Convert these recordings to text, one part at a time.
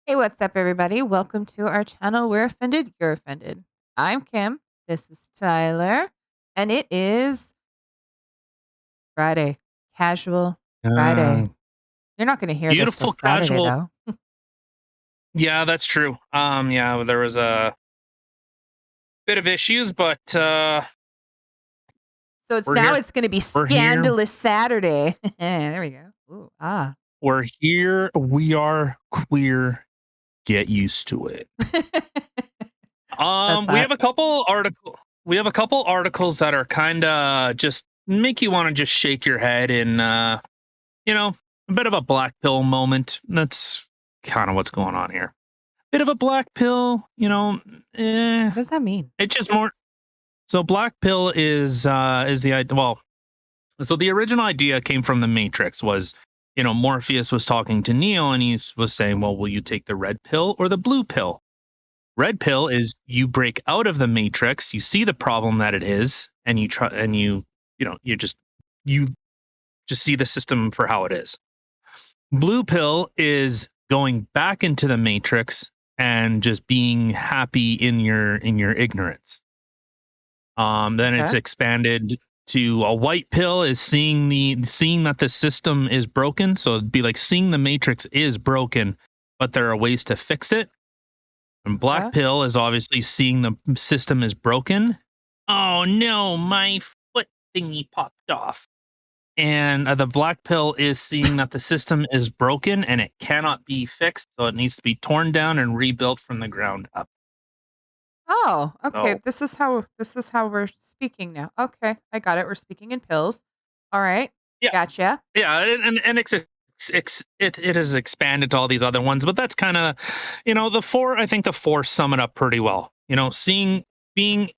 Hey, what's up, everybody? Welcome to our channel. We're offended, you're offended. I'm Kim. This is Tyler. And it is Friday. Casual Uh, Friday. You're not going to hear this till Beautiful Saturday, casual. though. Yeah, that's true. Yeah, there was a bit of issues, but So it's we're now here. it's going to be We're here. Scandalous Saturday. There we go. Ooh, We're here. We are queer. Get used to it. That's We hot. have a couple articles that are kind of just make you want to just shake your head in you know, a bit of a black pill moment. That's kind of what's going on here. Bit of a black pill, What does that mean? it's just more. So black pill is the well. So the original idea came from the Matrix. Was Morpheus was talking to Neo and he was saying, "Well, will you take the red pill or the blue pill?" Red pill is you break out of the Matrix, you see the problem that it is, and you try and you just see the system for how it is. Blue pill is going back into the Matrix and just being happy in your ignorance. Then it's Okay. expanded to a white pill is seeing that the system is broken. So it'd be like seeing the matrix is broken, but there are ways to fix it. And black Okay. pill is obviously seeing the system is broken. Oh no, my foot thingy popped off. And the black pill is seeing that the system is broken and it cannot be fixed, so it needs to be torn down and rebuilt from the ground up. Oh, okay. So This is how we're speaking now. Okay, I got it. We're speaking in pills. All right. yeah, Gotcha. yeah, and it has expanded to all these other ones, but that's kind of, the four. I think the four sum it up pretty well. Being,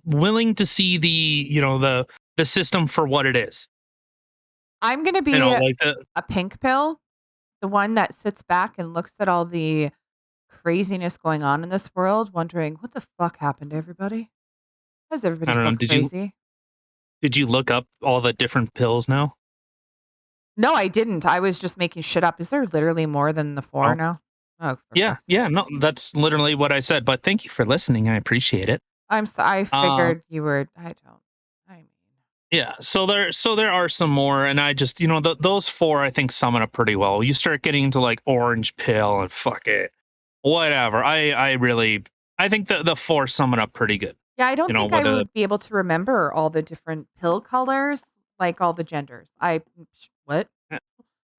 willing to see the system for what it is. I'm gonna be Like the a pink pill, the one that sits back and looks at all the craziness going on in this world, wondering what the fuck happened to everybody? Why is everybody I don't so know. crazy? Did you look up all the different pills now? No, I didn't. I was just making shit up. Is there literally more than the four Oh, now? Oh, for yeah, fuck's sake. yeah. No, that's literally what I said. But thank you for listening. I appreciate it. I Um, figured you were. I don't. I mean, Yeah, so there are some more, and I just those four I think sum it up pretty well. You start getting into like orange pill and fuck it, whatever. I think the four sum it up pretty good. yeah, I don't think I Whether would be able to remember all the different pill colors, like all the genders. What?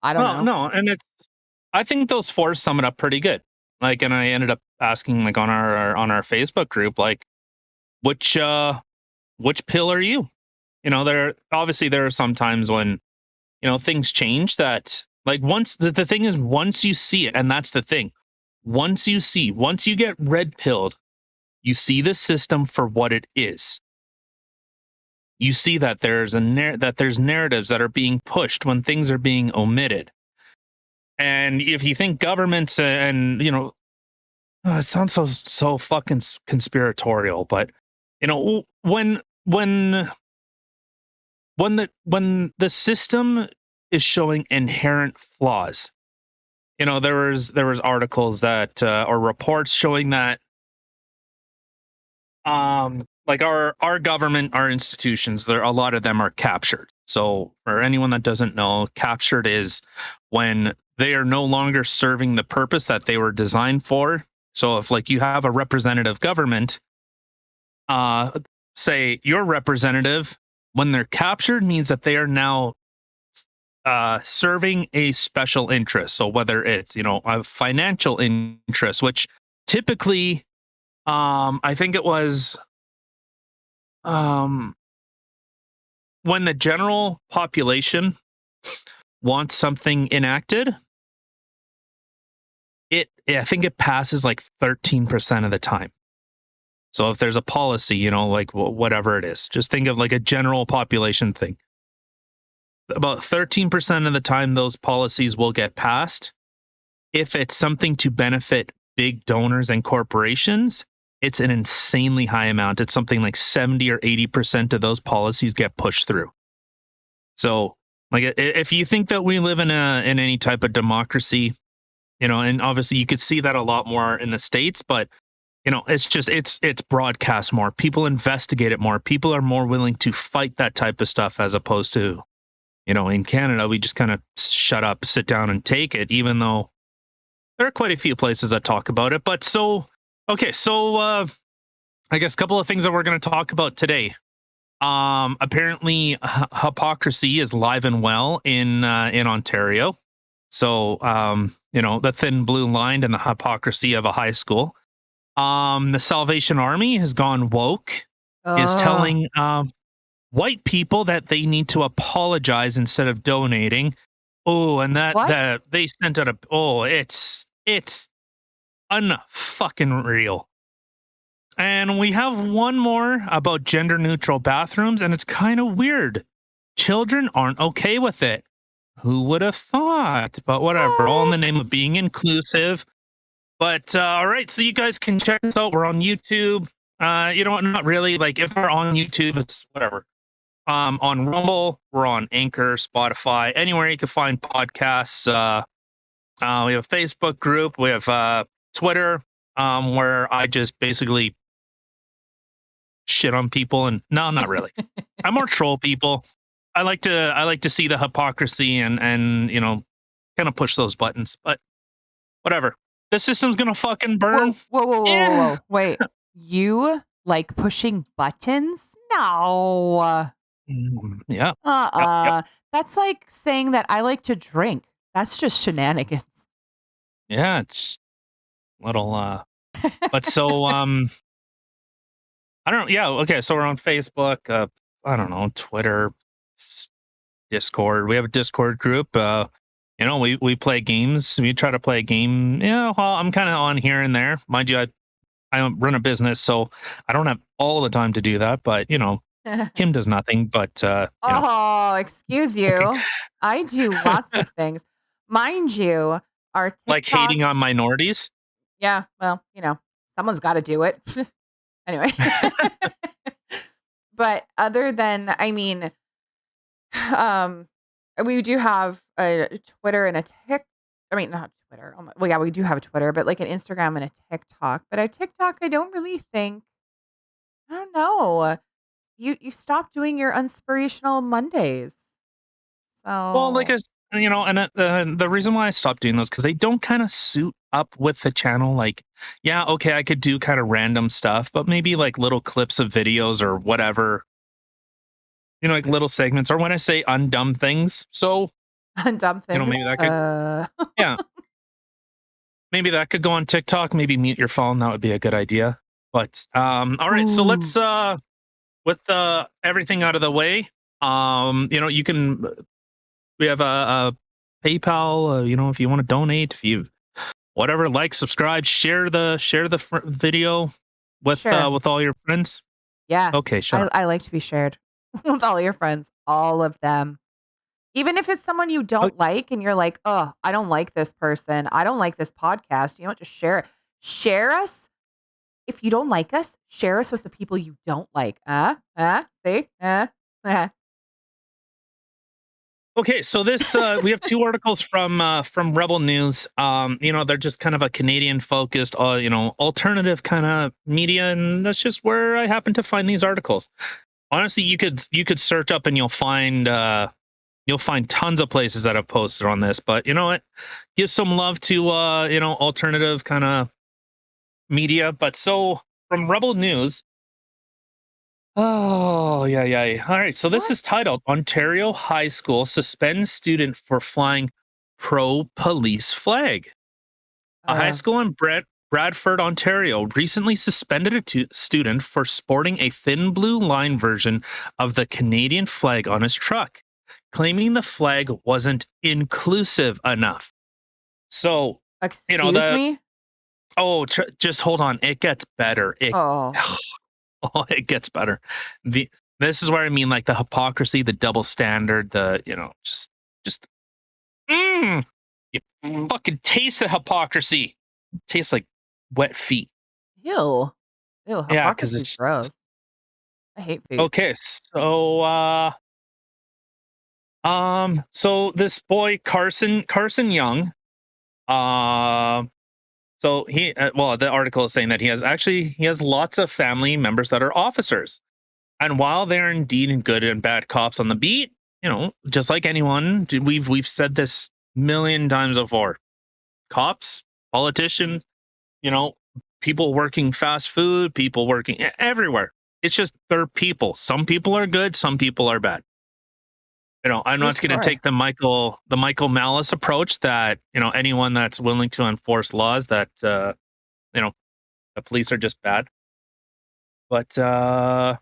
I don't no know. no, and it's I think those four sum it up pretty good. Like, and I ended up asking like on our Facebook group like which which pill are you? There obviously there are some times when things change that like once the thing is once you see it, and that's the thing, once you get red pilled, you see the system for what it is. You see that that there's narratives that are being pushed when things are being omitted. And if you think governments and it sounds so fucking conspiratorial, but when the system is showing inherent flaws. There was articles that or reports showing that like our government, our institutions, there a lot of them are captured. So for anyone that doesn't know, captured is when they are no longer serving the purpose that they were designed for. So if like you have a representative government, uh say your representative, when they're captured means that they are now serving a special interest. So whether it's a financial interest, which typically, I think it was um, when the general population wants something enacted, I think it passes like 13% of the time. So if there's a policy, like whatever it is, just think of like a general population thing. About 13% of the time, those policies will get passed. If it's something to benefit big donors and corporations, it's an insanely high amount. It's something like 70 or 80% of those policies get pushed through. So, like, if you think that we live in any type of democracy, and obviously you could see that a lot more in the States, but it's just it's broadcast more. People investigate it more. People are more willing to fight that type of stuff as opposed to, in Canada, we just kind of shut up, sit down and take it, even though there are quite a few places that talk about it. But okay, I guess a couple of things that we're going to talk about today. Apparently, hypocrisy is live and well in Ontario. So, the thin blue line and the hypocrisy of a high school. The Salvation Army has gone woke, is Oh, telling white people that they need to apologize instead of donating. Oh, and what? that they sent out it's unfucking real. And we have one more about gender neutral bathrooms, and it's kind of weird. Children aren't okay with it. Who would have thought? But whatever, all in the What? name of being inclusive. But all right, so you guys can check us out. We're on YouTube. You know what? Not really. Like if we're on YouTube, it's whatever. On Rumble, we're on Anchor, Spotify, anywhere you can find podcasts. We have a Facebook group. We have Twitter, where I just basically shit on people, and no, not really. I more troll people. I like to see the hypocrisy and kind of push those buttons. But whatever. The system's gonna fucking burn. Whoa, whoa, whoa, whoa, whoa, Yeah. whoa. Wait, you like pushing buttons? No. Yeah. Yep. Yep. Uh-uh. That's like saying that I like to drink. That's just shenanigans. Yeah. It's a little. But I don't know. Yeah. Okay. So we're on Facebook. I don't know, Twitter, s- Discord. We have a Discord group. We play games. We try to play a game. Yeah. Well, I'm kind of on here and there, mind you. I run a business, so I don't have all the time to do that. But Kim does nothing. But Oh, excuse okay, you. I do lots of things. Mind you, our like TikTok. hating on minorities. Yeah, well, someone's gotta do it. Anyway. But other than um, we do have a Twitter and a Tik I mean, not Twitter, well, yeah, we do have a Twitter, but, like, an Instagram and a TikTok, but our TikTok, I don't really think I don't know. You stopped doing your inspirational Mondays. Well, like So and the reason why I stopped doing those because they don't kind of suit up with the channel. Like, yeah, okay, I could do kind of random stuff, but maybe like little clips of videos or whatever, like little segments, or when I say undumb things. So, dumb things. maybe that could, yeah, maybe that could go on TikTok. Maybe mute your phone. That would be a good idea. But all right, so let's Ooh. with everything out of the way. You can we have a PayPal. If you want to donate, if you whatever, like, subscribe, share the video Sure. with all your friends. Yeah. Okay, shut up. I like to be shared with all your friends, all of them. Even if it's someone you Oh, don't like and you're like, "Oh, I don't like this person. I don't like this podcast." You know what? Just share it. Share us. If you don't like us, share us with the people you don't like. See? okay, so this we have two articles from Rebel News. They're just kind of a Canadian focused, alternative kind of media, and that's just where I happen to find these articles. Honestly, you could search up and you'll find tons of places that have posted on this, but you know what? Give some love to alternative kind of media. But so from Rebel News, oh yeah, yeah. All right, so this What? is titled Ontario High School Suspends Student for Flying Pro Police Flag. A high Uh, school in Bradford, Ontario, recently suspended a student for sporting a thin blue line version of the Canadian flag on his truck, claiming the flag wasn't inclusive enough. So, excuse the me? just hold on, it gets better. Oh, Oh, it gets better. The This is where I mean, like the hypocrisy, the double standard, just mm, you fucking taste the hypocrisy. Tastes like wet feet. ew. Ew, Yeah, because hypocrisy is it's gross. just I hate food. okay. So this boy Carson Young, Uh, so well, the article is saying that he has lots of family members that are officers. And while they're indeed good and bad cops on the beat, just like anyone, we've said this million times before. Cops, politicians, you know, people working fast food, people working everywhere. It's just they're people. Some people are good, some people are bad. I'm True not going to story. take the Michael Malice approach that anyone that's willing to enforce laws that you know the police are just bad. But Well,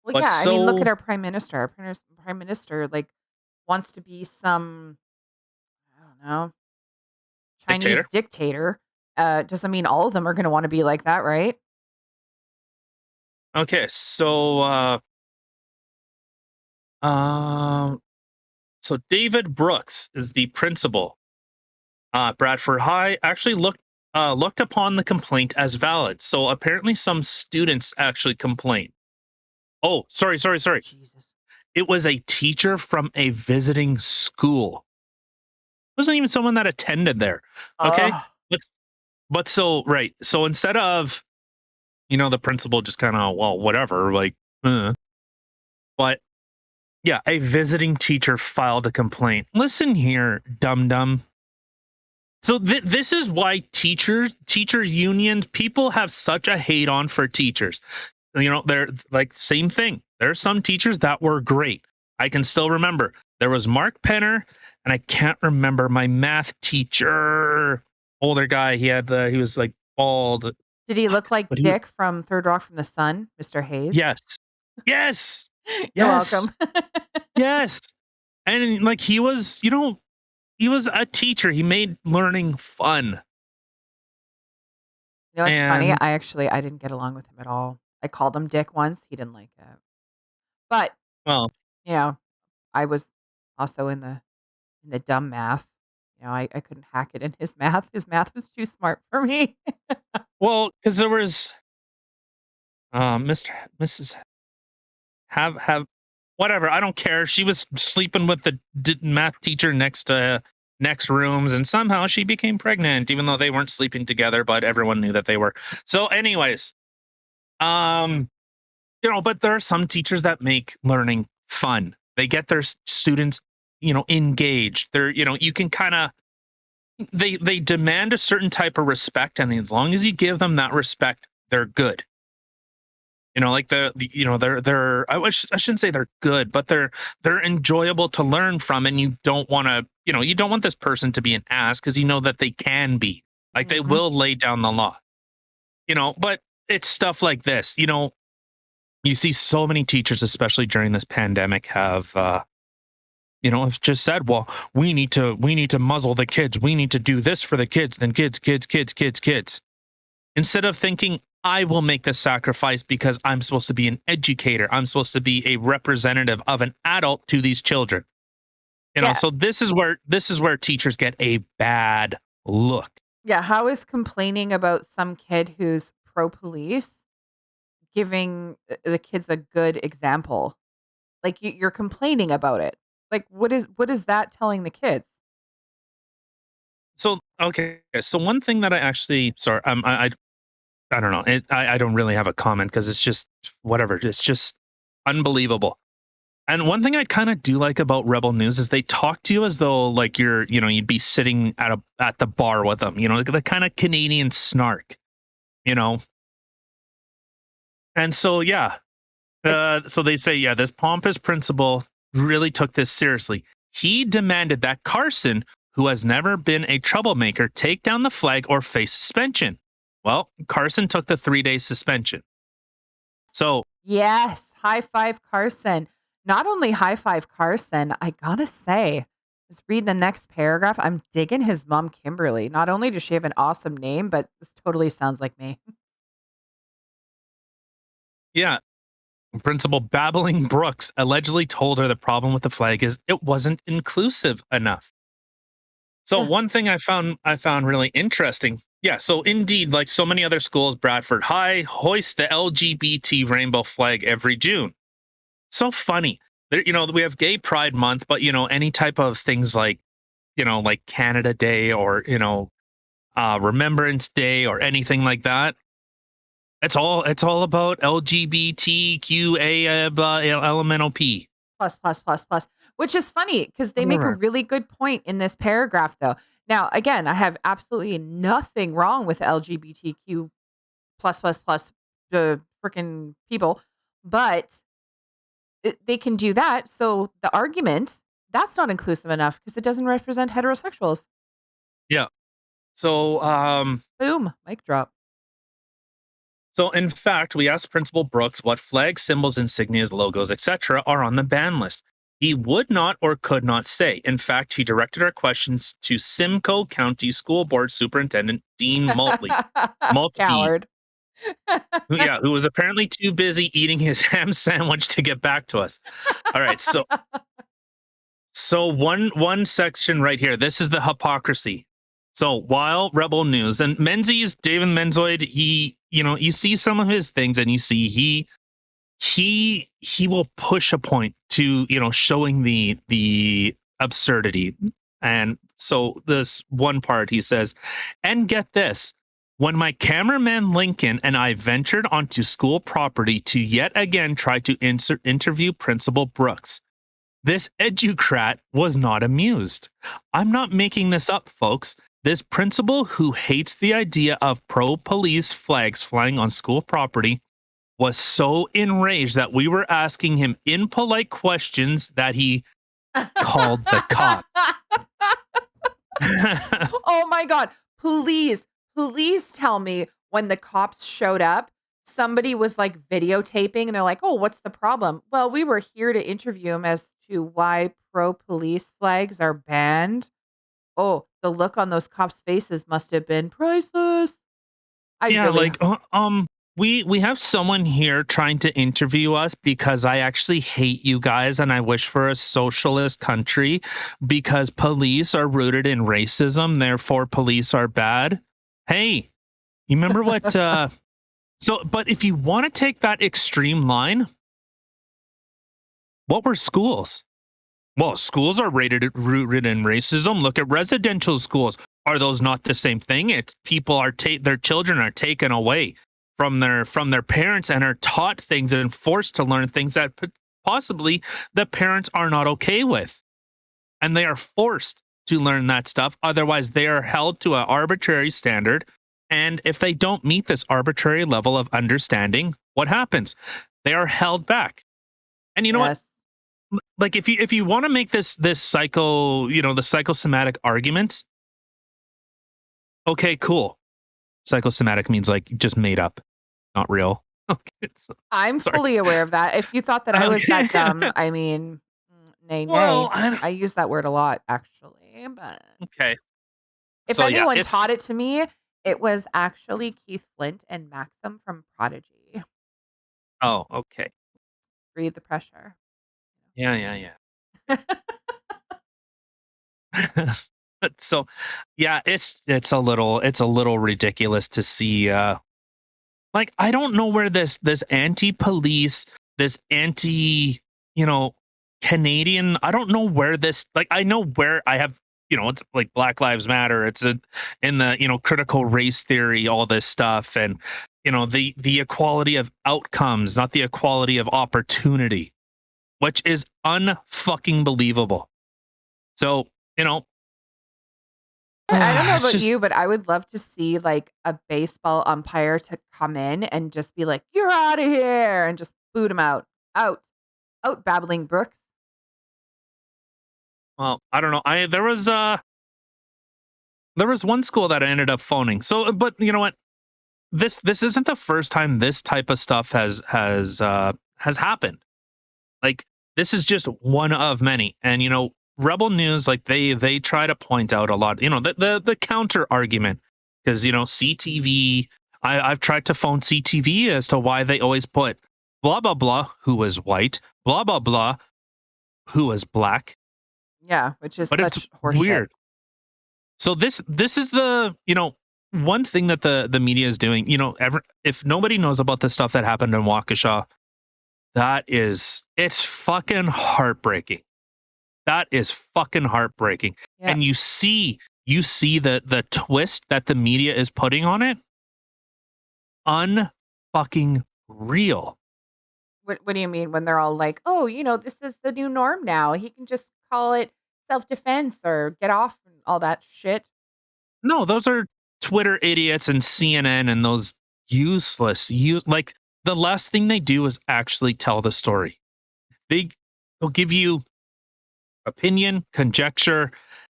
but yeah, I mean, look at so our prime minister. Our prime minister, like, wants to be some, I don't know, Chinese dictator. dictator. Doesn't mean all of them are gonna wanna be like that, right? Okay, so um so David Brooks is the principal. Bradford High actually looked upon the complaint as valid. So apparently some students actually complained. Oh, sorry. Jesus. It was a teacher from a visiting school. It wasn't even someone that attended there. Okay? Oh, But but so right. So instead of, the principal just kind of, well, whatever, like, but yeah, a visiting teacher filed a complaint. Listen here, dum dum. So this is why teacher unions, people have such a hate on for teachers. They're like same thing. There are some teachers that were great. I can still remember there was Mark Penner, and I can't remember my math teacher, older guy. He was like bald. did he look Fuck, like but he Dick from Third Rock from the Sun, Mr. Hayes? yes, yes, You're yes, welcome. yes, and like he was a teacher. He made learning fun. You know what's funny? And I didn't get along with him at all. I called him Dick once, he didn't like it. But, well, you know, I was also in the dumb math. I couldn't hack it in his math. His math was too smart for me. because there was Mr. Mrs. Have whatever. I don't care. She was sleeping with the math teacher next rooms, and somehow she became pregnant, even though they weren't sleeping together. But everyone knew that they were. So, anyways, um, but there are some teachers that make learning fun. They get their students, engaged. You can kind of they demand a certain type of respect, and as long as you give them that respect, they're good. Like I shouldn't say they're good, but they're enjoyable to learn from, and you don't want this person to be an ass because you know that they can be. Like they Mhm. will lay down the law. But it's stuff like this. You see so many teachers, especially during this pandemic, have just said, well, we need to muzzle the kids. We need to do this for the kids, then kids. Instead of thinking, I will make the sacrifice because I'm supposed to be an educator. I'm supposed to be a representative of an adult to these children. Yeah. So this is where teachers get a bad look. Yeah, how is complaining about some kid who's pro police giving the kids a good example? Like, you're complaining about it. Like, what is that telling the kids? So okay, so one thing that I actually sorry, I don't know. I don't really have a comment because it's just whatever. It's just unbelievable. And one thing I kind of do like about Rebel News is they talk to you as though like you'd be sitting at the bar with them, like the kind of Canadian snark, you know. And so yeah, Like, so they say yeah, this pompous principal really took this seriously. He demanded that Carson, who has never been a troublemaker, take down the flag or face suspension. Well, Carson took the 3-day suspension. So yes, high five Carson. Not only high five Carson, I gotta say, just read the next paragraph. I'm digging his mom, Kimberly. Not only does she have an awesome name, but this totally sounds like me. yeah, Principal Babbling Brooks allegedly told her the problem with the flag is it wasn't inclusive enough. So Yeah. one thing I found really interesting. Yeah, so indeed, like so many other schools, Bradford High hoists the LGBT rainbow flag every June. So funny. We have Gay Pride Month, but any type of things like like Canada Day or, Remembrance Day or anything like that. It's all about LGBTQA blah, elemental P. Plus, plus, plus, plus, which is funny because they make a Whatever. really good point in this paragraph, though. Now, again, I have absolutely nothing wrong with LGBTQ plus, plus, plus, the freaking people, but they can do that. So the argument that's not inclusive enough because it doesn't represent heterosexuals. Yeah. So, Boom, mic drop. so in fact, we asked Principal Brooks what flags, symbols, insignias, logos, etc. are on the ban list. He would not or could not say. In fact, he directed our questions to Simcoe County School Board Superintendent Dean Maltby, Coward. who was apparently too busy eating his ham sandwich to get back to us. All right, so one section right here. This is the hypocrisy. So while Rebel News and Menzies, David Menzoid, you see some of his things and you see he will push a point to, showing the absurdity. And so this one part he says, and get this, when my cameraman Lincoln and I ventured onto school property to yet again try to interview Principal Brooks, this educrat was not amused. I'm not making this up, folks. This principal who hates the idea of pro police flags flying on school property was so enraged that we were asking him impolite questions that he called the cops. Oh my god. Please, please tell me when the cops showed up, somebody was, like, videotaping, and they're like, "Oh, what's the problem?" "Well, we were here to interview him as to why pro-police flags are banned." Oh, the look on those cops' faces must have been priceless. I Yeah, really like we have someone here trying to interview us because I actually hate you guys and I wish for a socialist country because police are rooted in racism, therefore police are bad. Hey, you remember what but if you want to take that extreme line, what were schools? Well, schools are rooted in racism. Look at residential schools. Are those not the same thing? It's people are their children are taken away from their parents and are taught things and forced to learn things that possibly the parents are not okay with, and they are forced to learn that stuff. Otherwise, they are held to an arbitrary standard, and if they don't meet this arbitrary level of understanding, what happens? They are held back. And you know what? Yes. Like if you want to make this the psychosomatic argument, okay, cool. Psychosomatic means like just made up, not real. Okay, I'm sorry. fully aware of that. If you thought that I was Okay. that dumb, I mean, nay, Well, nay. I use that word a lot, actually, but okay. if So yeah, anyone taught it's it to me, it was actually Keith Flint and Maxim from Prodigy. oh, okay. Breathe the pressure. Yeah, yeah, yeah. So yeah, it's a little ridiculous to see like I don't know where this anti-police, this anti, you know, Canadian, I don't know where this like I know where I have, it's like Black Lives Matter, it's in the, critical race theory, all this stuff and the equality of outcomes, not the equality of opportunity, which is unfucking believable. So, you know, I don't know it's about just you, but I would love to see, like, a baseball umpire to come in and just be like, "You're out of here," and just boot him out. Out. Out, Babbling Brooks. well, I don't know. There was one school that I ended up phoning. So, but you know what? This isn't the first time this type of stuff has happened. Like this is just one of many. And Rebel News, like they try to point out a lot, the counter argument. Because CTV, I've tried to phone CTV as to why they always put blah blah blah who was white, blah blah blah who was black. Yeah, which is But it's such horseshit. weird. So this is the one thing that the media is doing. If nobody knows about the stuff that happened in Waukesha, it's fucking heartbreaking. That is fucking heartbreaking. Yeah. And you see the twist that the media is putting on it. Unfucking real. What do you mean when they're all like, "Oh, this is the new norm now. He can just call it self-defense or get off and all that shit." No, those are Twitter idiots and CNN and those useless. You like the last thing they do is actually tell the story. They they'll give you opinion, conjecture,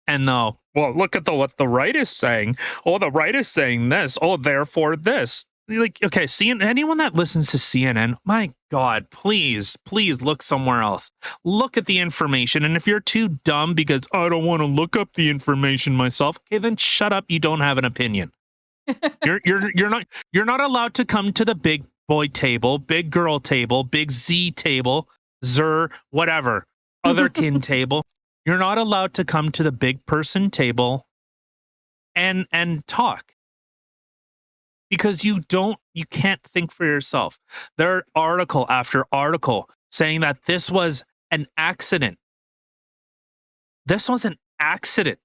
and well, look at what the right is saying. Oh, the right is saying this. Oh, therefore this. You're like, okay, anyone that listens to CNN, my God, please, please look somewhere else. Look at the information. And if you're too dumb because I don't want to look up the information myself, okay, then shut up. You don't have an opinion. You're not allowed to come to the big boy table, big girl table, big Z table, Zer, whatever, other kin table. You're not allowed to come to the big person table and talk because you can't think for yourself. There are article after article saying that this was an accident. This was an accident.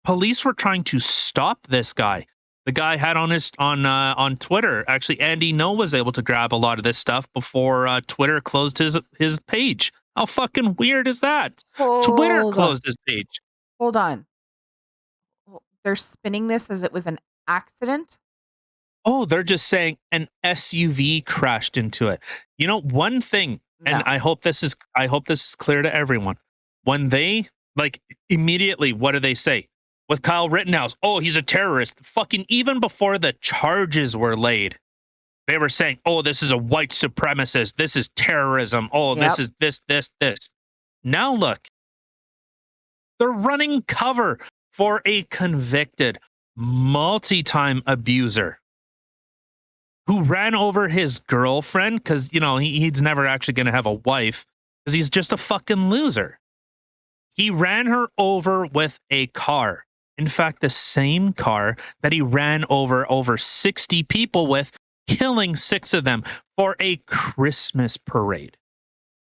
Police were trying to stop this guy. The guy had on Twitter. Actually, Andy No was able to grab a lot of this stuff before Twitter closed his page. How fucking weird is that? Twitter Hold on. closed his page. Hold on. They're spinning this as it was an accident? Oh, they're just saying an SUV crashed into it. You know, one thing, and No. I hope this is clear to everyone. When they like immediately, what do they say? With Kyle Rittenhouse, oh, he's a terrorist. Fucking even before the charges were laid, they were saying, oh, this is a white supremacist. This is terrorism. Oh, this Yep. is this. Now look, they're running cover for a convicted multi-time abuser who ran over his girlfriend because he's never actually going to have a wife because he's just a fucking loser. He ran her over with a car. In fact, the same car that he ran over 60 people with, killing 6 of them for a Christmas parade.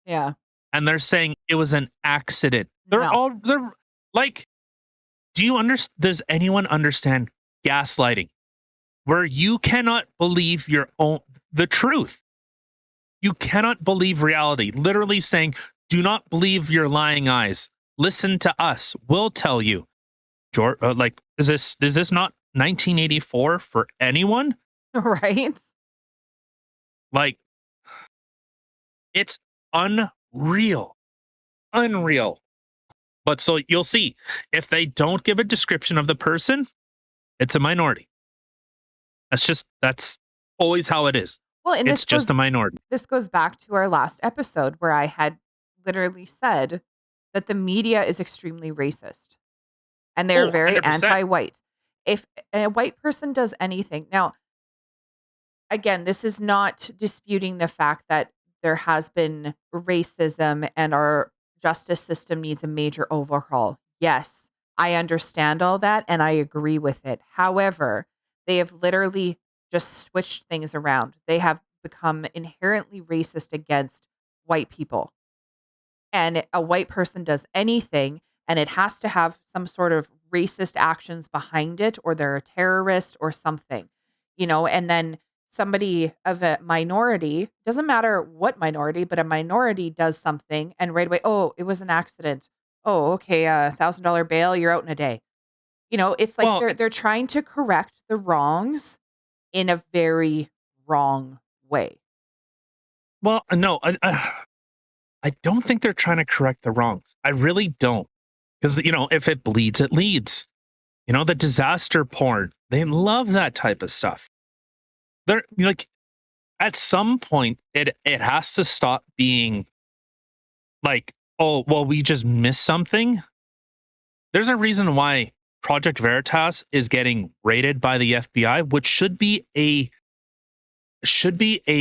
Yeah. And they're saying it was an accident. No. They're like, does anyone understand gaslighting? Where you cannot believe the truth. You cannot believe reality. Literally saying, do not believe your lying eyes. Listen to us. We'll tell you. Like, is this not 1984 for anyone? Right? Like, it's unreal. Unreal. But so you'll see, if they don't give a description of the person, it's a minority. That's always how it is. Well, and It's just a minority. this goes back to our last episode where I had literally said that the media is extremely racist and they're Oh, very 100%. anti-white. If a white person does anything, now again, this is not disputing the fact that there has been racism and our justice system needs a major overhaul. Yes, I understand all that and I agree with it. However, they have literally just switched things around. They have become inherently racist against white people. And a white person does anything and it has to have some sort of racist actions behind it or they're a terrorist or something. And then somebody of a minority, doesn't matter what minority, but a minority does something and right away, oh, it was an accident. Oh, okay, $1,000 bail, you're out in a day. It's like Well, they're trying to correct the wrongs in a very wrong way. no, I don't think they're trying to correct the wrongs. I really don't. Because, if it bleeds, it leads. The disaster porn, they love that type of stuff. They're like, at some point, it has to stop being like, oh, well, we just missed something. There's a reason why Project Veritas is getting raided by the FBI, which should be a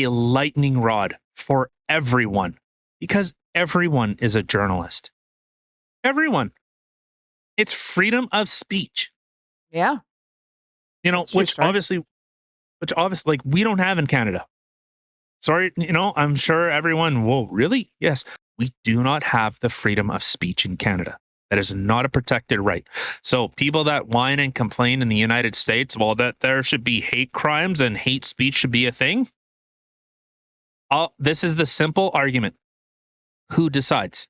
lightning rod for everyone because everyone is a journalist. Everyone. It's freedom of speech. Yeah, that's true Which story. obviously like we don't have in Canada. Sorry, I'm sure everyone, whoa, really? Yes. We do not have the freedom of speech in Canada. That is not a protected right. So people that whine and complain in the United States, well, that there should be hate crimes and hate speech should be a thing. This is the simple argument. Who decides?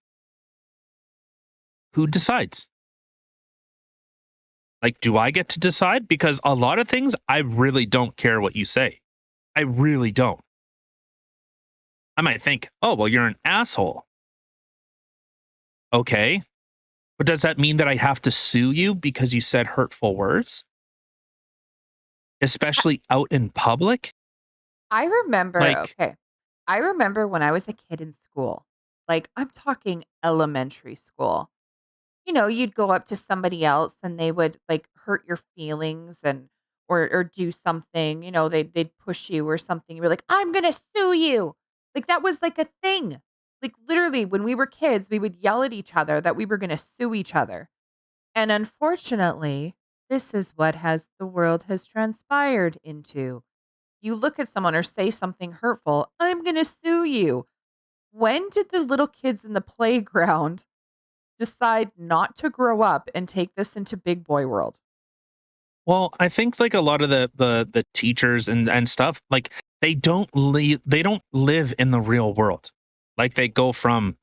Who decides? Like, do I get to decide? Because a lot of things, I really don't care what you say. I really don't. I might think, oh, well, you're an asshole. Okay. But does that mean that I have to sue you because you said hurtful words? Especially out in public? I remember Like, okay. I remember when I was a kid in school, like, I'm talking elementary school. You'd go up to somebody else and they would, like, hurt your feelings and or do something, they'd push you or something. You were like, "I'm gonna sue you." Like, that was, like, a thing. Like, literally, when we were kids, we would yell at each other that we were gonna sue each other. And unfortunately, this is what has the world has transpired into. You look at someone or say something hurtful, "I'm gonna sue you." When did the little kids in the playground decide not to grow up and take this into big boy world? well, I think like a lot of the teachers and stuff, like they don't live in the real world. Like they go from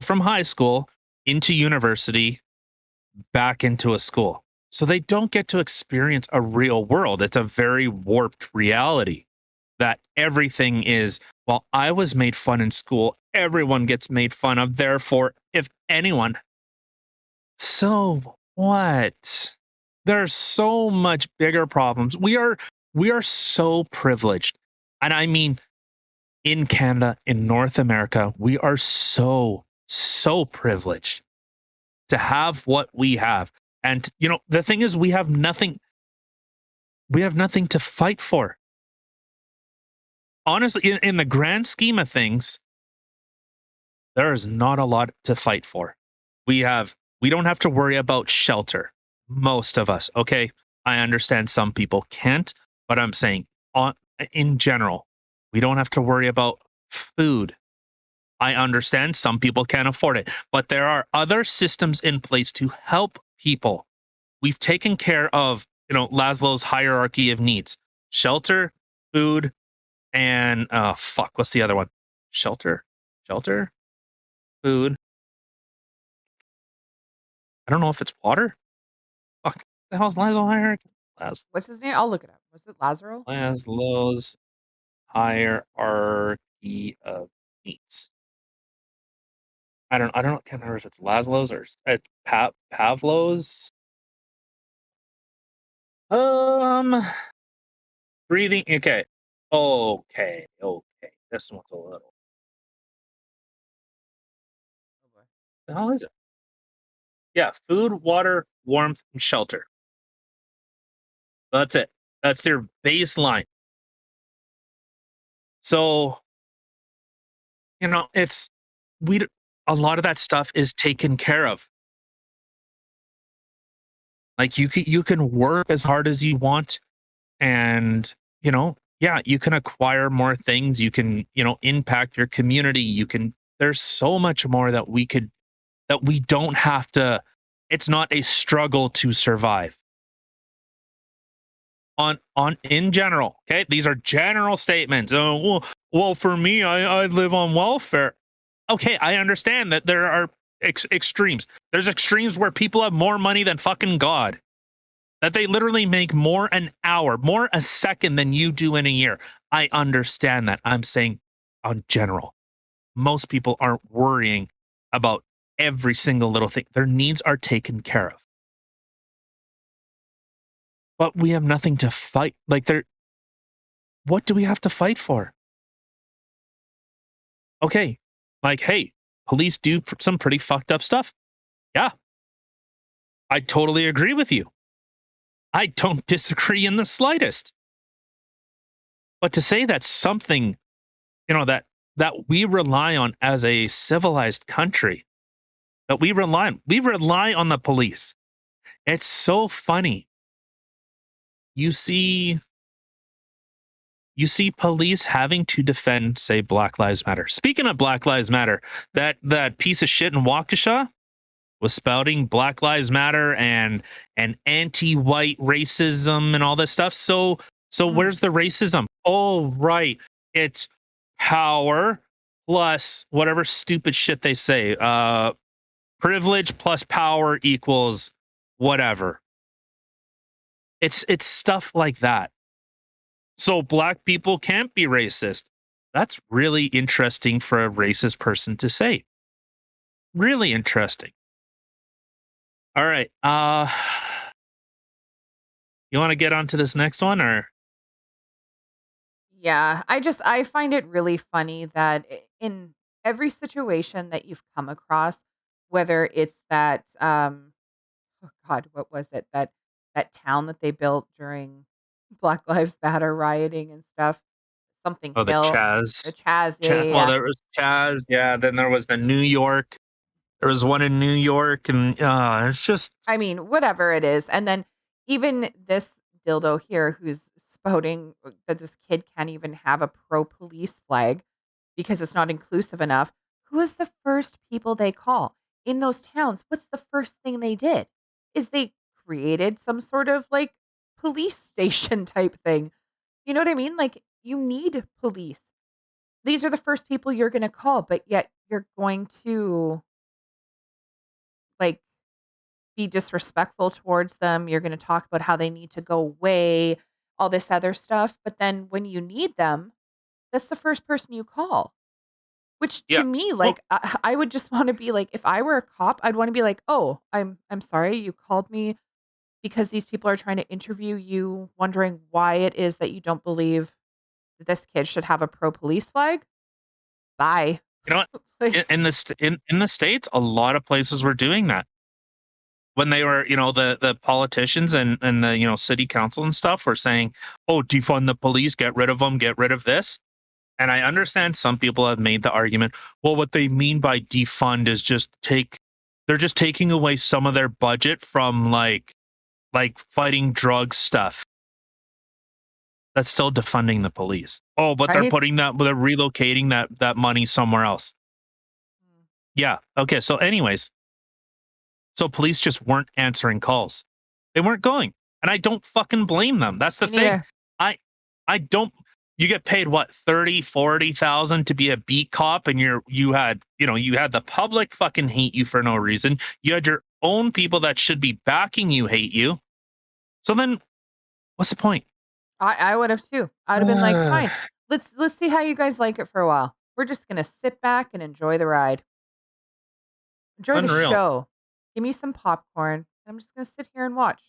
high school into university back into a school. So they don't get to experience a real world. It's a very warped reality that everything is, well, I was made fun in school. Everyone gets made fun of. Therefore, if anyone, so what? There's so much bigger problems. We are so privileged. And I mean in Canada, in North America, we are so privileged to have what we have. And the thing is we have nothing to fight for. Honestly, in the grand scheme of things, there is not a lot to fight for. We don't have to worry about shelter. Most of us, okay? I understand some people can't, but I'm saying on in general, we don't have to worry about food. I understand some people can't afford it, but there are other systems in place to help people. We've taken care of, Laszlo's hierarchy of needs. Shelter, food, and fuck, what's the other one? Shelter, shelter, food. I don't know if it's water. Fuck, the hell's Laszlo hierarchy? What's his name? I'll look it up. Was it Lazaro? Laszlo's hierarchy of needs. I don't can't remember if it's Laszlo's or Pavlo's. Um, breathing. Okay, okay. This one's a little. Oh boy. The hell is it? Yeah, food, water, warmth, and shelter. That's it. That's their baseline. So, it's we d- a lot of that stuff is taken care of. Like you can work as hard as you want and, yeah, you can acquire more things, you can, impact your community, there's so much more that we don't have to it's not a struggle to survive. On in general, okay? These are general statements. Oh, well, for me, I live on welfare. Okay, I understand that there are extremes. There's extremes where people have more money than fucking God. That they literally make more an hour, more a second than you do in a year. I understand that. I'm saying on general, most people aren't worrying about every single little thing. Their needs are taken care of. But we have nothing to fight. Like what do we have to fight for? Okay. Like, hey, police do some pretty fucked up stuff. Yeah, I totally agree with you. I don't disagree in the slightest. But to say that something, that we rely on as a civilized country, that we rely on the police. It's so funny. You see you see police having to defend, say, Black Lives Matter. Speaking of Black Lives Matter, that piece of shit in Waukesha was spouting Black Lives Matter and anti-white racism and all this stuff. So Mm. where's the racism? Oh, right. It's power plus whatever stupid shit they say. Privilege plus power equals whatever. It's stuff like that. So black people can't be racist. That's really interesting for a racist person to say. Really interesting. All right. You want to get on to this next one or Yeah, I find it really funny that in every situation that you've come across, whether it's that oh God, what was it? That town that they built during Black Lives Matter rioting and stuff, something oh the Hill, Chaz? the Chaz, yeah, yeah, Well, yeah. there was Chaz, yeah. Then there was the New York. There was one in New York, and it's just I mean, whatever it is. And then even this dildo here who's spouting that this kid can't even have a pro police flag because it's not inclusive enough. Who is the first people they call in those towns? What's the first thing they did? Is they created some sort of like police station type thing. You know what I mean? Like you need police. These are the first people you're going to call, but yet you're going to like be disrespectful towards them. You're gonna talk about how they need to go away, all this other stuff, but then when you need them, that's the first person you call. Which to yeah. me, Well, like, I would just wanna be like if I were a cop, I'd wanna be like, "Oh, I'm sorry, you called me because these people are trying to interview you, wondering why it is that you don't believe that this kid should have a pro police flag? Bye." you know what? Like In the states, a lot of places were doing that when they were, the politicians and the city council and stuff were saying, "Oh, defund the police, get rid of them, get rid of this." And I understand some people have made the argument, well, what they mean by defund is they're just taking away some of their budget from like fighting drug stuff. That's still defunding the police. Oh, but right? they're relocating that money somewhere else. Yeah. Okay. So, anyways, so police just weren't answering calls. They weren't going. And I don't fucking blame them. That's the Me thing. neither. I I don't you get paid what 30, 40,000 to be a beat cop and you had the public fucking hate you for no reason. You had your own people that should be backing you hate you. So then what's the point? I would have too. I'd have been like, "Fine. Let's see how you guys like it for a while. We're just gonna sit back and enjoy the ride. Enjoy the Unreal. show. Give me some popcorn. I'm just gonna sit here and watch."